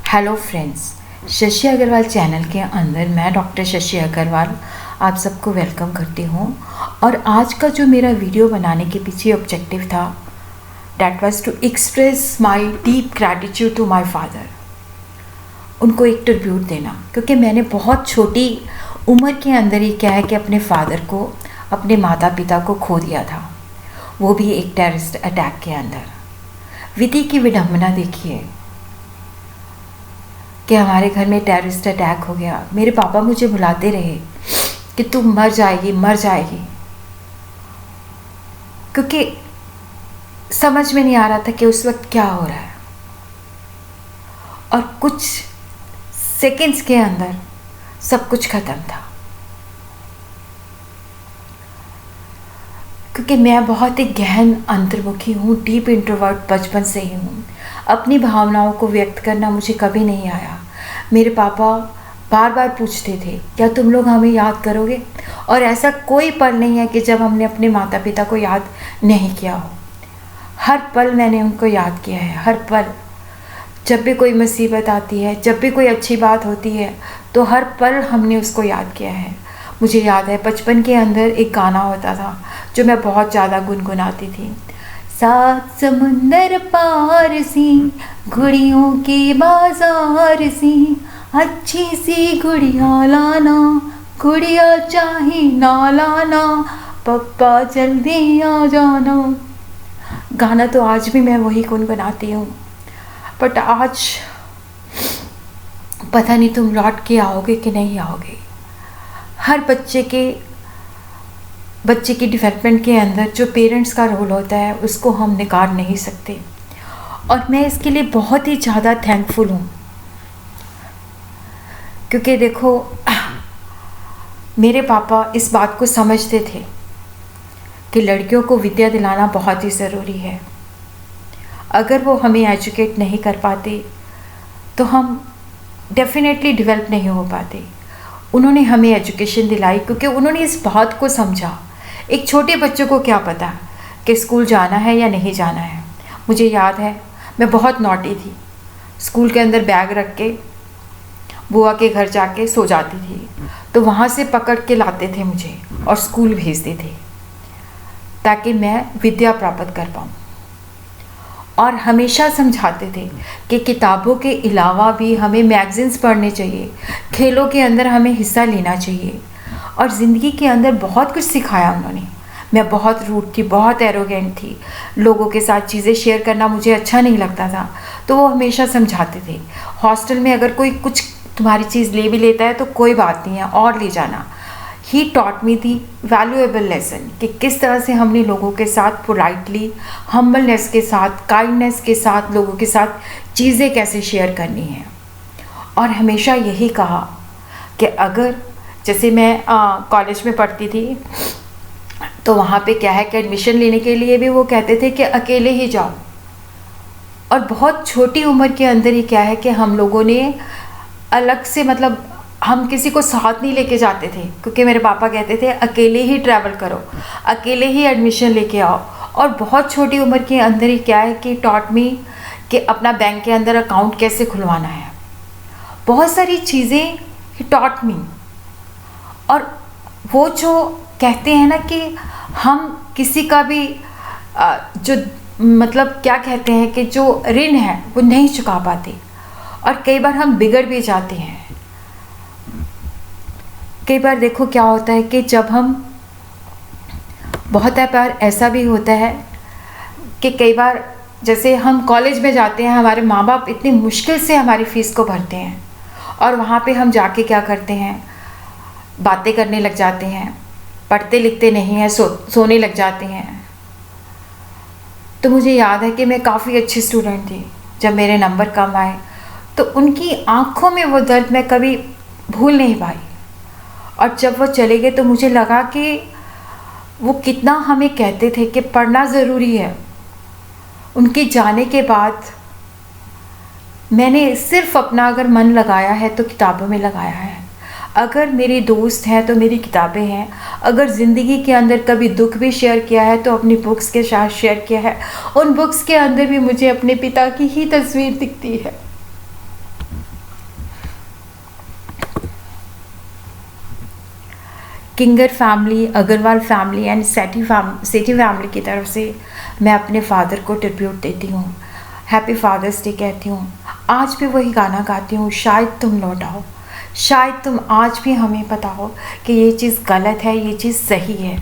Hello friends, Shashi Agrawal channel के अंदर मैं डॉक्टर शशि अग्रवाल आप सबको वेलकम करती हूँ। और आज का जो मेरा वीडियो बनाने के पीछे ऑब्जेक्टिव था, that was to express my deep gratitude to my father. उनको एक ट्रिब्यूट देना, क्योंकि मैंने बहुत छोटी उम्र के अंदर ही क्या है कि अपने फादर को, अपने माता पिता को खो दिया था, वो भी एक टेररिस्ट अटैक के अंदर। विधि की विडंबना देखिए कि हमारे घर में टेररिस्ट अटैक हो गया। मेरे पापा मुझे बुलाते रहे कि तू मर जाएगी मर जाएगी, क्योंकि समझ में नहीं आ रहा था कि उस वक्त क्या हो रहा है। और कुछ सेकंड्स के अंदर सब कुछ ख़त्म था, क्योंकि मैं बहुत ही गहन अंतर्मुखी हूँ, डीप इंट्रोवर्ट बचपन से ही हूँ। अपनी भावनाओं को व्यक्त करना मुझे कभी नहीं आया। मेरे पापा बार बार पूछते थे, क्या तुम लोग हमें याद करोगे? और ऐसा कोई पल नहीं है कि जब हमने अपने माता पिता को याद नहीं किया हो। हर पल मैंने उनको याद किया है, हर पल। जब भी कोई मुसीबत आती है, जब भी कोई अच्छी बात होती है, तो हर पल हमने उसको याद किया है। मुझे याद है बचपन के अंदर एक गाना होता था जो मैं बहुत ज़्यादा गुनगुनाती थी। सात समुंदर पार सी, गुड़ियों के बाजार सी, अच्छी सी गुड़िया लाना, गुड़िया चाहे ना लाना, पप्पा जल्दी आ जाना। गाना तो आज भी मैं वही गुनगुनाती हूँ। बट आज पता नहीं तुम लौट के आओगे कि नहीं आओगे। हर बच्चे की डेवलपमेंट के अंदर जो पेरेंट्स का रोल होता है उसको हम नकार नहीं सकते, और मैं इसके लिए बहुत ही ज़्यादा थैंकफुल हूँ। क्योंकि देखो, मेरे पापा इस बात को समझते थे कि लड़कियों को विद्या दिलाना बहुत ही ज़रूरी है। अगर वो हमें एजुकेट नहीं कर पाते तो हम डेफिनेटली डेवलप नहीं हो पाते। उन्होंने हमें एजुकेशन दिलाई क्योंकि उन्होंने इस बात को समझा। एक छोटे बच्चों को क्या पता कि स्कूल जाना है या नहीं जाना है। मुझे याद है मैं बहुत नॉटी थी। स्कूल के अंदर बैग रख के बुआ के घर जाके सो जाती थी, तो वहाँ से पकड़ के लाते थे मुझे और स्कूल भेजते थे ताकि मैं विद्या प्राप्त कर पाऊँ। और हमेशा समझाते थे कि किताबों के अलावा भी हमें मैगज़ीन्स पढ़ने चाहिए, खेलों के अंदर हमें हिस्सा लेना चाहिए। और ज़िंदगी के अंदर बहुत कुछ सिखाया उन्होंने। मैं बहुत रूड थी, बहुत एरोगेंट थी, लोगों के साथ चीज़ें शेयर करना मुझे अच्छा नहीं लगता था, तो वो हमेशा समझाते थे हॉस्टल में अगर कोई कुछ तुम्हारी चीज़ ले भी लेता है तो कोई बात नहीं है, और ले जाना। He taught me the valuable lesson कि किस तरह से हमने लोगों के साथ पोलाइटली, हम्बलनेस के साथ, काइंडनेस के साथ लोगों के साथ चीज़ें कैसे शेयर करनी है। और हमेशा यही कहा कि अगर जैसे मैं कॉलेज में पढ़ती थी तो वहाँ पे क्या है कि एडमिशन लेने के लिए भी वो कहते थे कि अकेले ही जाओ। और बहुत छोटी उम्र के अंदर ही क्या है कि हम लोगों ने अलग से, मतलब हम किसी को साथ नहीं लेके जाते थे, क्योंकि मेरे पापा कहते थे अकेले ही ट्रैवल करो, अकेले ही एडमिशन लेके आओ। और बहुत छोटी उम्र के अंदर ही क्या है कि टॉट मी कि अपना बैंक के अंदर अकाउंट कैसे खुलवाना है। बहुत सारी चीज़ें ही टॉट मी। और वो जो कहते हैं ना कि हम किसी का भी जो मतलब क्या कहते हैं कि जो ऋण है वो नहीं चुका पाते, और कई बार हम बिगड़ भी जाते हैं। कई बार देखो क्या होता है कि जब हम, बहुत बार ऐसा भी होता है कि कई बार जैसे हम कॉलेज में जाते हैं, हमारे माँ बाप इतनी मुश्किल से हमारी फ़ीस को भरते हैं, और वहाँ पे हम जाके क्या करते हैं, बातें करने लग जाते हैं, पढ़ते लिखते नहीं हैं, सोने लग जाते हैं। तो मुझे याद है कि मैं काफ़ी अच्छी स्टूडेंट थी। जब मेरे नंबर कम आए तो उनकी आँखों में वो दर्द मैं कभी भूल नहीं पाई। और जब वो चले गए तो मुझे लगा कि वो कितना हमें कहते थे कि पढ़ना ज़रूरी है। उनके जाने के बाद मैंने सिर्फ अपना अगर मन लगाया है तो किताबों में लगाया है। अगर मेरे दोस्त हैं तो मेरी किताबें हैं। अगर ज़िंदगी के अंदर कभी दुख भी शेयर किया है तो अपनी बुक्स के साथ शेयर किया है। उन बुक्स के अंदर भी मुझे अपने पिता की ही तस्वीर दिखती है। Kinger family, Agrawal family and Sethi family की तरफ से मैं अपने फादर को ट्रिब्यूट देती हूँ, हैप्पी फादर्स डे कहती हूँ। आज भी वही गाना गाती हूँ, शायद तुम लौट आओ, शायद तुम आज भी हमें पता हो कि ये चीज़ गलत है, ये चीज़ सही है।